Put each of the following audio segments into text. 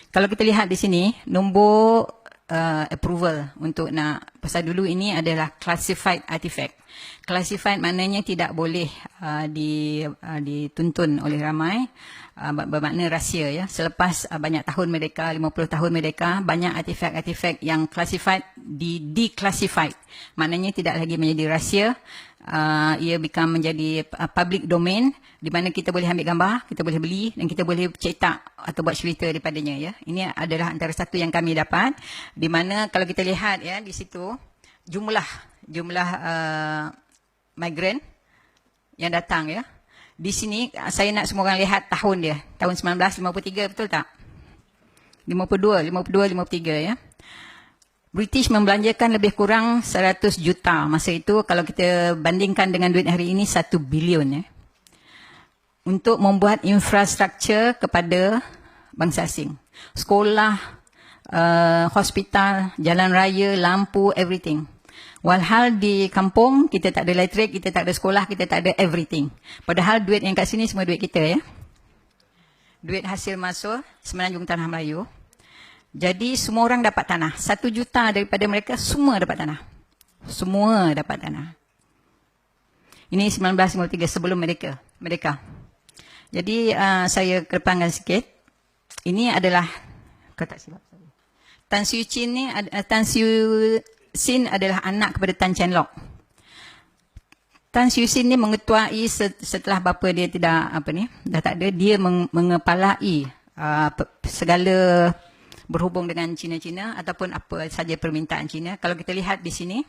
Kalau kita lihat di sini, nombor approval untuk nak, pasal dulu ini adalah classified artifact. Classified maknanya tidak boleh dituntun oleh ramai, bermakna rahsia ya. Selepas banyak tahun merdeka, 50 tahun merdeka, banyak artifak-artifak yang classified declassified. Maknanya tidak lagi menjadi rahsia, ia become menjadi public domain, di mana kita boleh ambil gambar, kita boleh beli dan kita boleh cetak atau buat cerita daripadanya ya. Ini adalah antara satu yang kami dapat, di mana kalau kita lihat ya di situ jumlah migran yang datang ya. Di sini saya nak semua orang lihat tahun dia, tahun 1953, betul tak? 52, 53 ya. British membelanjakan lebih kurang 100 juta masa itu, kalau kita bandingkan dengan duit hari ini 1 bilion ya, untuk membuat infrastruktur kepada bangsa asing. Sekolah, hospital, jalan raya, lampu, everything. Walhal di kampung kita tak ada elektrik, kita tak ada sekolah, kita tak ada everything. Padahal duit yang kat sini semua duit kita ya. Duit hasil masuk Semenanjung Tanah Melayu. Jadi semua orang dapat tanah. 1 juta daripada mereka semua dapat tanah. Semua dapat tanah. Ini 1953 sebelum mereka. Jadi saya kedepankan sikit. Ini adalah kata silap saya. Tan Siew Chin ni, Tan Siew Sin adalah anak kepada Tan Cheng Lock. Tan Siew Sin ni mengetuai setelah bapa dia dah tak ada, dia mengepalai segala berhubung dengan Cina-Cina ataupun apa saja permintaan Cina. Kalau kita lihat di sini,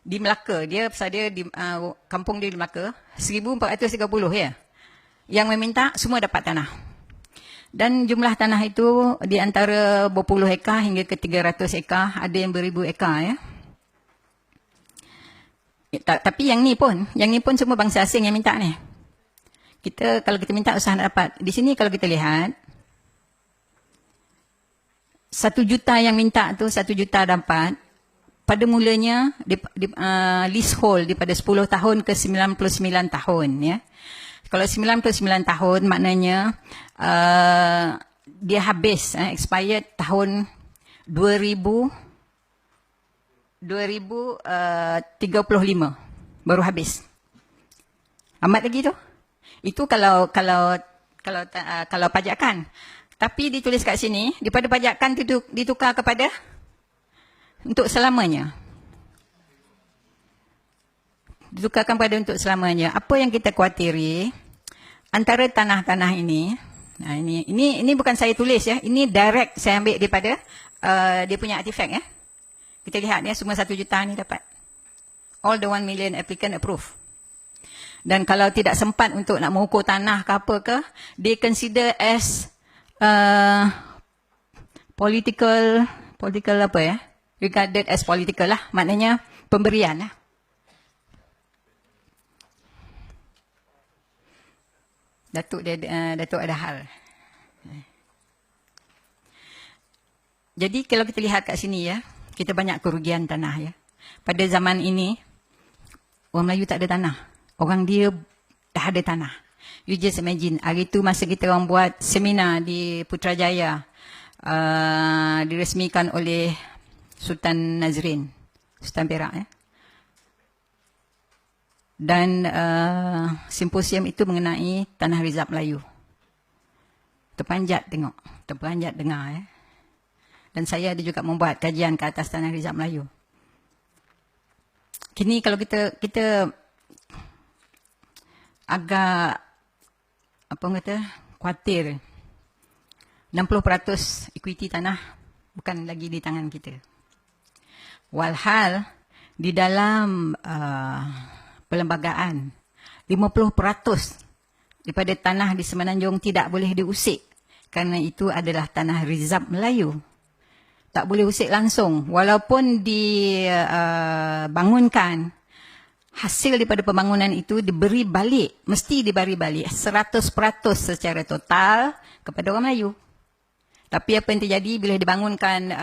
di Melaka, pasal dia di kampung dia di Melaka, 1430 ya. Yang meminta semua dapat tanah. Dan jumlah tanah itu di antara berpuluh ekar hingga ke 300 ekar, ada yang beribu ekar ya. Tapi yang ni pun semua bangsa asing yang minta ni. Kalau kita minta usaha nak dapat. Di sini kalau kita lihat, 1 juta yang minta tu 1 juta dapat. Pada mulanya leasehold daripada 10 tahun ke 99 tahun ya. Kalau 99 tahun maknanya dia habis expired tahun 2035 baru habis. Amat lagi tu. Itu kalau pajakan. Tapi ditulis kat sini, daripada pajakan itu ditukar kepada untuk selamanya. Ditukarkan pada untuk selamanya. Apa yang kita khawatiri, antara tanah-tanah ini, ini bukan saya tulis ya, ini direct saya ambil daripada dia punya artifak ya. Kita lihat ya, semua 1 juta ni dapat. All the 1 million applicant approve. Dan kalau tidak sempat untuk nak mengukur tanah ke apa ke, they consider as political apa ya, regarded as political lah, maknanya pemberian lah. Datuk ada hal. Jadi kalau kita lihat kat sini ya, kita banyak kerugian tanah ya. Pada zaman ini, orang Melayu tak ada tanah. Orang dia dah ada tanah. You just imagine, hari itu masa kita orang buat seminar di Putrajaya, diresmikan oleh Sultan Nazrin, Sultan Perak ya. Dan simposium itu mengenai tanah rizab Melayu. Terpanjat tengok, terpanjat dengar ya. Dan saya ada juga membuat kajian ke atas tanah rizab Melayu. Kini kalau kita agak khawatir, 60% equity tanah bukan lagi di tangan kita. Walhal di dalam perlembagaan 50% daripada tanah di Semenanjung tidak boleh diusik, kerana itu adalah tanah rizab Melayu. Tak boleh usik langsung, walaupun dibangunkan, hasil daripada pembangunan itu diberi balik, mesti diberi balik 100% secara total kepada orang Melayu. Tapi apa yang terjadi bila dibangunkan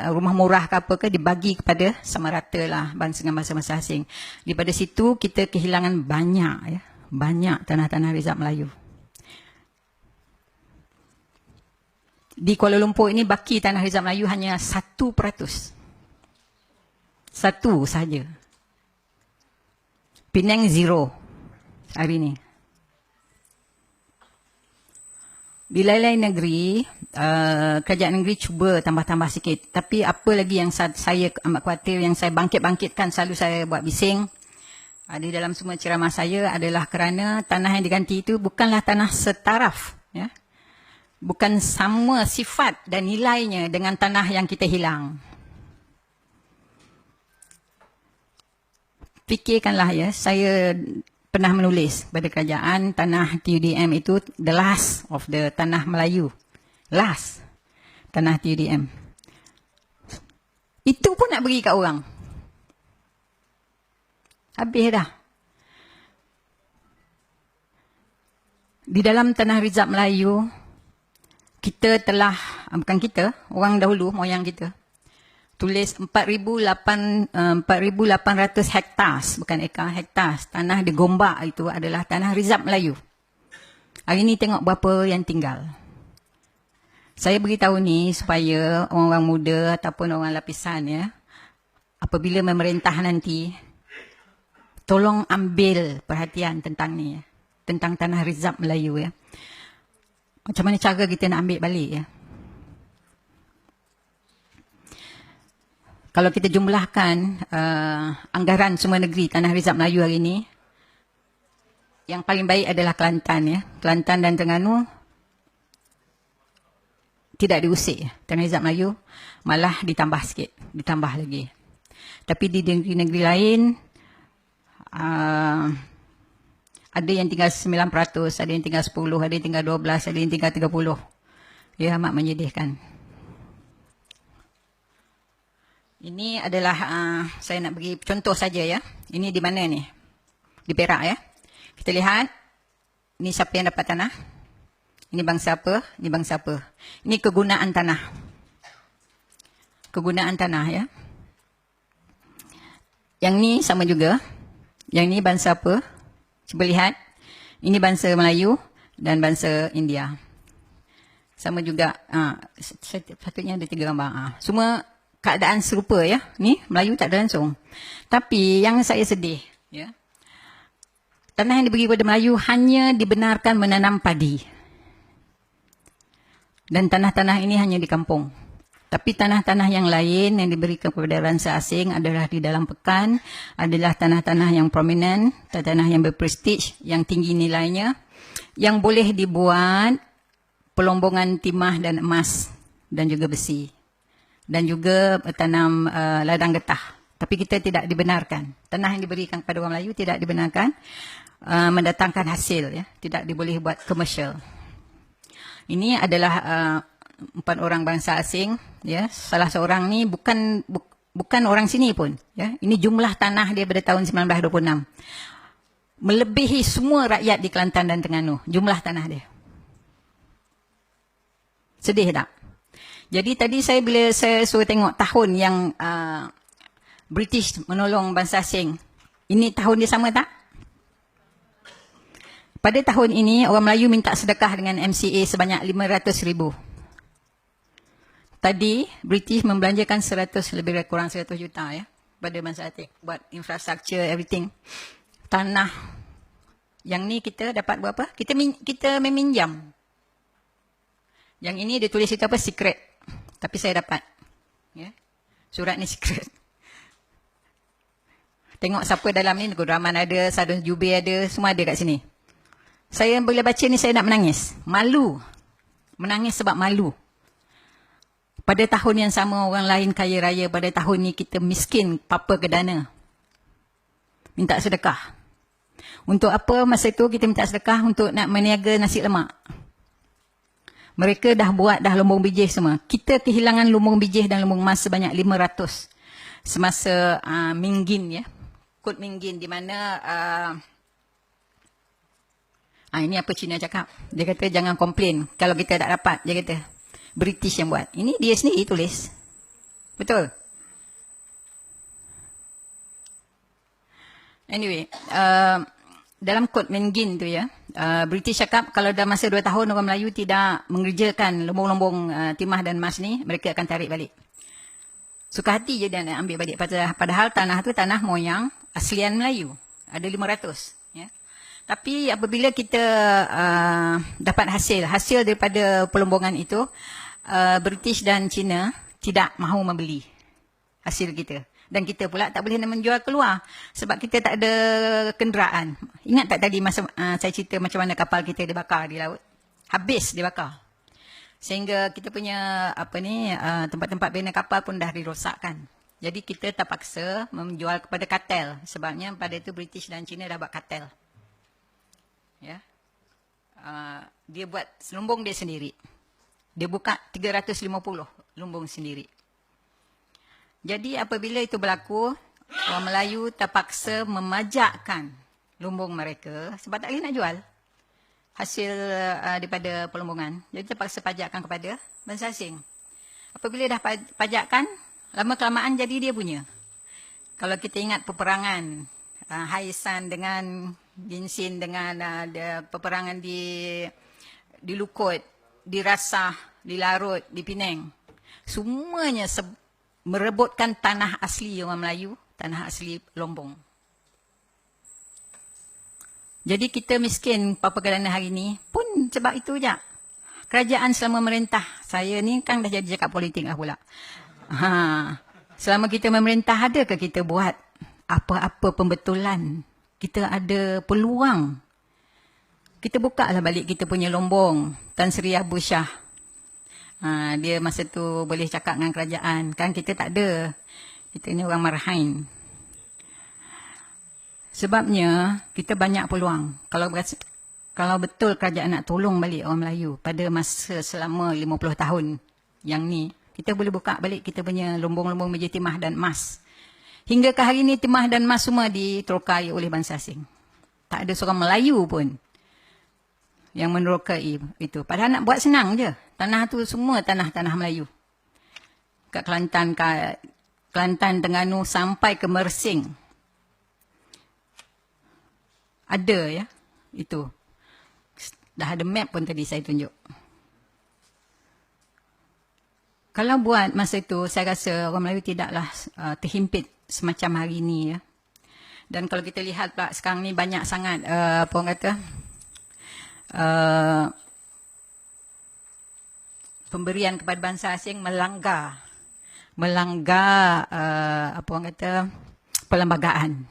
rumah murah ke apa ke, dibagi kepada sama rata lah bangsa dengan bangsa asing. Daripada situ kita kehilangan banyak ya, banyak tanah-tanah rizab Melayu. Di Kuala Lumpur ini baki tanah Rizal Melayu hanya 1%. 1 saja. Penang 0 hari ini. Di lain-lain negeri, kerajaan negeri cuba tambah-tambah sikit. Tapi apa lagi yang saya amat khawatir, yang saya bangkit-bangkitkan, selalu saya buat bising, di dalam semua ceramah saya adalah kerana tanah yang diganti itu bukanlah tanah setaraf. Ya? Bukan sama sifat dan nilainya dengan tanah yang kita hilang. Fikirkanlah ya, saya pernah menulis pada kerajaan tanah TUDM itu the last of the tanah Melayu. Last tanah TUDM. Itu pun nak bagi kat orang. Habis dah. Di dalam tanah Rizal Melayu, kita telah, bukan kita, orang dahulu, moyang kita, tulis 4,800 hektar, bukan ekar, hektar. Tanah di Gombak itu adalah tanah Rizal Melayu. Hari ini tengok berapa yang tinggal. Saya beritahu ni supaya orang-orang muda ataupun orang lapisan ya, apabila memerintah nanti, tolong ambil perhatian tentang ni ya, tentang tanah Rizal Melayu ya. Macam mana cara kita nak ambil balik ya. Kalau kita jumlahkan anggaran semua negeri tanah Rizal Melayu hari ini, yang paling baik adalah Kelantan ya. Kelantan dan Terengganu tidak diusik ya. Tanah Rizal Melayu malah ditambah sikit, ditambah lagi. Tapi di negeri-negeri lain ada yang tinggal 9%, ada yang tinggal 10%, ada yang tinggal 12%, ada yang tinggal 30%. Ya, amat menyedihkan. Ini adalah, saya nak bagi contoh saja ya. Ini di mana ni? Di Perak ya. Kita lihat, ini siapa yang dapat tanah. Ini bangsa apa, ini bangsa apa. Ini kegunaan tanah. Kegunaan tanah ya. Yang ni sama juga. Yang ni bangsa apa? Cuba lihat. Ini bangsa Melayu dan bangsa India. Sama juga. Sepatutnya ada 3 gambar. Semua keadaan serupa ya. Ni Melayu tak ada langsung. Tapi yang saya sedih ya. Tanah yang diberi kepada Melayu hanya dibenarkan menanam padi. Dan tanah-tanah ini hanya di kampung. Tapi tanah-tanah yang lain yang diberikan kepada bangsa asing adalah di dalam pekan, adalah tanah-tanah yang prominent, tanah yang berprestij, yang tinggi nilainya, yang boleh dibuat pelombongan timah dan emas dan juga besi. Dan juga tanam ladang getah. Tapi kita tidak dibenarkan. Tanah yang diberikan kepada orang Melayu tidak dibenarkan mendatangkan hasil. Ya. Tidak diboleh buat komersial. Ini adalah 4 orang bangsa asing. Ya. Salah seorang ni bukan orang sini pun. Ya. Ini jumlah tanah dia pada tahun 1926. Melebihi semua rakyat di Kelantan dan Terengganu. Jumlah tanah dia. Sedih tak? Jadi tadi bila saya suruh tengok tahun yang British menolong bangsa asing, ini tahun dia sama tak? Pada tahun ini, orang Melayu minta sedekah dengan MCA sebanyak 500,000. Tadi, British membelanjakan lebih kurang 100 juta ya, pada bangsa asing, buat infrastruktur, everything. Tanah. Yang ni kita dapat berapa? Kita meminjam. Yang ini dia tulis itu apa? Secret. Tapi saya dapat. Ya. Surat ni secret. Tengok siapa dalam ni. Negeri Rahman ada, Sadun Jubi ada, semua ada kat sini. Saya bila baca ni saya nak menangis. Malu. Menangis sebab malu. Pada tahun yang sama orang lain kaya raya, pada tahun ni kita miskin, papa ke dana. Minta sedekah. Untuk apa masa itu kita minta sedekah? Untuk nak meniaga nasi lemak. Mereka dah buat lumbung bijih semua. Kita kehilangan lumbung bijih dan lumbung emas sebanyak 500 semasa Minggin ya. Kod Minggin di mana ini apa Cina cakap. Dia kata jangan komplain kalau kita tak dapat. Dia kata British yang buat. Ini dia sendiri tulis. Betul. Anyway, dalam kod Mengin tu ya, British cakap kalau dalam masa 2 tahun orang Melayu tidak mengerjakan lumbung-lumbung timah dan emas ni, mereka akan tarik balik. Suka hati je dia nak ambil balik. Padahal tanah tu tanah moyang aslian Melayu. Ada 500. Ya. Tapi apabila kita dapat hasil daripada pelumbungan itu, British dan China tidak mahu membeli hasil kita. Dan kita pula tak boleh nak menjual keluar sebab kita tak ada kenderaan. Ingat tak tadi masa saya cerita macam mana kapal kita dibakar di laut? Habis dibakar. Sehingga kita punya tempat-tempat bina kapal pun dah dirosakkan. Jadi kita terpaksa menjual kepada kartel. Sebabnya pada itu British dan China dah buat kartel. Ya. Dia buat lumbung dia sendiri. Dia buka 350 lumbung sendiri. Jadi apabila itu berlaku, orang Melayu terpaksa memajakkan lumbung mereka sebab tak boleh nak jual hasil daripada pelumbungan. Jadi terpaksa pajakkan kepada bangsa asing. Apabila dah pajakkan, lama-kelamaan jadi dia punya. Kalau kita ingat peperangan Haisan dengan Ginsin dengan peperangan di Lukut, di Rasah, di Larut, di Penang. Semuanya merebutkan tanah asli orang Melayu, tanah asli Lombong. Jadi kita miskin Papua Kelana hari ini pun sebab itu je. Kerajaan selama merintah, saya ni kan dah jadi cakap politik lah pula. Selama kita memerintah, adakah kita buat apa-apa pembetulan? Kita ada peluang. Kita buka lah balik kita punya Lombong, Tan Sri Abu Shah. Dia masa tu boleh cakap dengan kerajaan. Kan kita tak ada. Kita ni orang marhain. Sebabnya kita banyak peluang. Kalau betul kerajaan nak tolong balik orang Melayu pada masa selama 50 tahun yang ni, kita boleh buka balik kita punya lumbung-lumbung meja timah dan emas. Hingga ke hari ni timah dan emas semua diterokai oleh bangsa asing. Tak ada seorang Melayu pun yang menerokai itu. Padahal nak buat senang je. Tanah tu semua tanah-tanah Melayu. Kat Kelantan, Terengganu sampai ke Mersing. Ada ya, itu. Dah ada map pun tadi saya tunjuk. Kalau buat masa itu, saya rasa orang Melayu tidaklah terhimpit semacam hari ini ya. Dan kalau kita lihat pula sekarang ni banyak sangat, apa orang kata, pemberian kepada bangsa asing melanggar apa orang kata perlembagaan.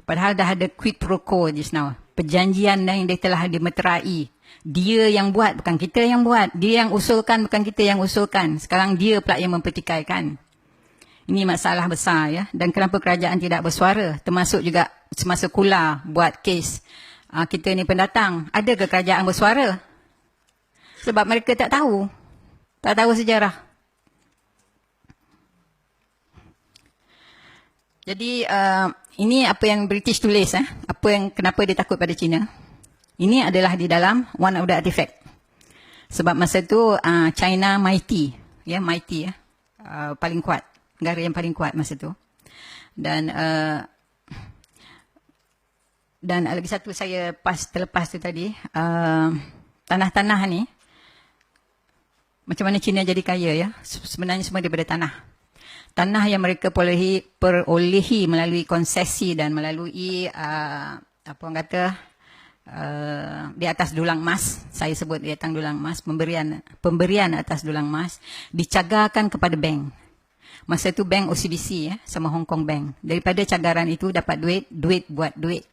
Padahal dah ada quid pro quo just now. Perjanjian yang dia telah dimeterai. Dia yang buat, bukan kita yang buat. Dia yang usulkan, bukan kita yang usulkan. Sekarang dia pula yang mempertikaikan. Ini masalah besar ya. Dan kenapa kerajaan tidak bersuara? Termasuk juga semasa Kula buat kes. Kita ni pendatang. Adakah kerajaan bersuara? Sebab mereka tak tahu. Tak tahu sejarah. Jadi ini apa yang British tulis. Kenapa dia takut pada China. Ini adalah di dalam one of the artifact. Sebab masa tu China mighty. Ya, mighty ya. Paling kuat. Negara yang paling kuat masa tu. Dan lagi satu saya terlepas tu tadi. Tanah-tanah ni. Macam mana China jadi kaya ya. Sebenarnya semua daripada tanah. Tanah yang mereka perolehi melalui konsesi dan melalui apa orang kata di atas dulang emas, saya sebut di atas dulang emas, pemberian atas dulang emas dicagarkan kepada bank. Masa itu bank OCBC ya, sama Hong Kong Bank. Daripada cagaran itu dapat duit buat duit.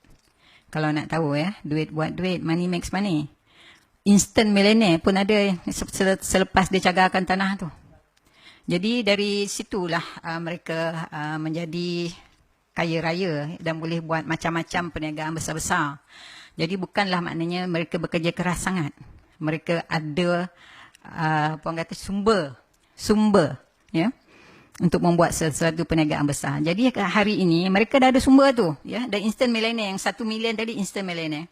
Kalau nak tahu ya, duit buat duit, money makes money. Instant millionaire pun ada selepas dia cagarkan tanah tu. Jadi dari situlah mereka menjadi kaya raya dan boleh buat macam-macam perniagaan besar-besar. Jadi bukanlah maknanya mereka bekerja keras sangat. Mereka ada apa orang kata sumber ya untuk membuat sesuatu perniagaan besar. Jadi hari ini mereka dah ada sumber tu ya, dan instant millionaire yang 1 million tadi instant millionaire.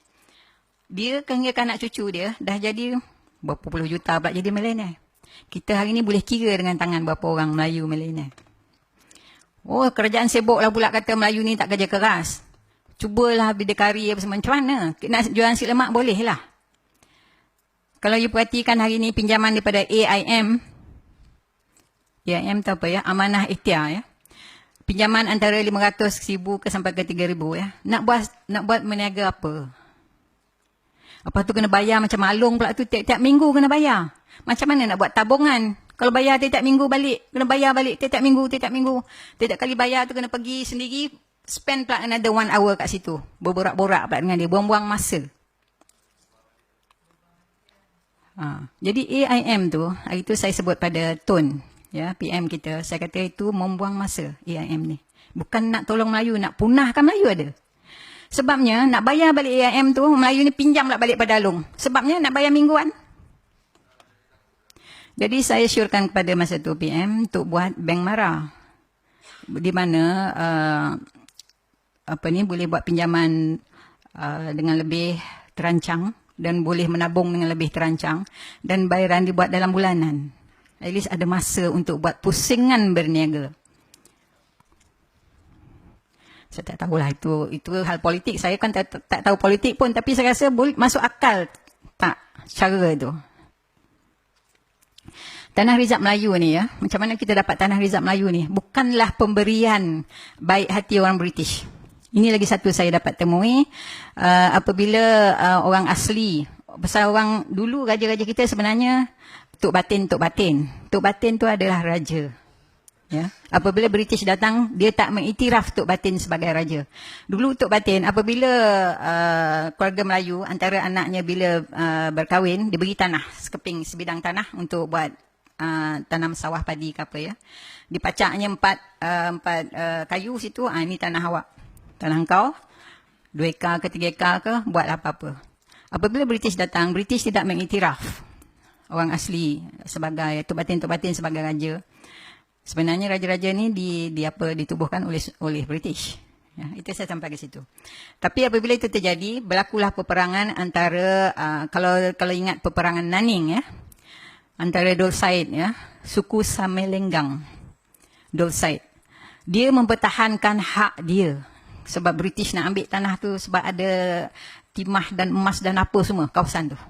Dia kan anak cucu dia dah jadi berapa puluh juta pula jadi millionaire. Kita hari ini boleh kira dengan tangan berapa orang Melayu millionaire. Oh, kerajaan sibuk lah pula kata Melayu ni tak kerja keras. cubalah bidikari apa semua. Macam mana? Nak jual nasi lemak boleh lah. Kalau you perhatikan hari ni pinjaman daripada AIM tu apa ya? Amanah Ikhtiar ya. Pinjaman antara 500,000 ke sampai ke 3,000 ya. Nak buat meniaga apa? Apa tu kena bayar macam malung pula tu, tiap-tiap minggu kena bayar. Macam mana nak buat tabungan? Kalau bayar tiap-tiap minggu balik, kena bayar balik tiap-tiap minggu. Tiap-tiap kali bayar tu kena pergi sendiri, spend pula another 1 hour kat situ. Berborak-borak pula dengan dia, buang-buang masa. Jadi AIM tu, hari tu saya sebut pada Tun, ya, PM kita, saya kata itu membuang masa AIM ni. Bukan nak tolong Melayu, nak punahkan Melayu ada. Sebabnya nak bayar balik AIM tu, Melayu ni pinjam pula balik pada Alung. Sebabnya nak bayar mingguan. Jadi saya syorkan kepada masa tu PM untuk buat bank mara. Di mana boleh buat pinjaman dengan lebih terancang dan boleh menabung dengan lebih terancang dan bayaran dibuat dalam bulanan. At least ada masa untuk buat pusingan berniaga. Saya tak tahulah itu hal politik. Saya kan tak tahu politik pun, tapi saya rasa boleh masuk akal tak cara itu. Tanah Rizab Melayu ni ya, macam mana kita dapat Tanah Rizab Melayu ni? Bukanlah pemberian baik hati orang British. Ini lagi satu saya dapat temui apabila orang asli, pasal orang dulu raja-raja kita sebenarnya Tok Batin. Tok Batin tu adalah raja. Ya. Apabila British datang, dia tak mengiktiraf Tok Batin sebagai raja. Dulu Tok Batin, apabila keluarga Melayu, antara anaknya bila berkahwin, diberi tanah, sekeping sebidang tanah untuk buat tanam sawah padi ke apa ya. Dipacaknya empat kayu situ, ini tanah awak. Tanah kau, 2 ekar ke 3 ekar ke, buat apa-apa. Apabila British datang, British tidak mengiktiraf orang asli sebagai Tok Batin sebagai raja. Sebenarnya raja-raja ni ditubuhkan oleh British. Ya, itu saya sampai ke situ. Tapi apabila itu terjadi, berlakulah peperangan antara kalau ingat peperangan Naning ya, antara Dol Said ya, suku Samelenggang. Dol Said. Dia mempertahankan hak dia sebab British nak ambil tanah tu sebab ada timah dan emas dan apa semua kawasan tu.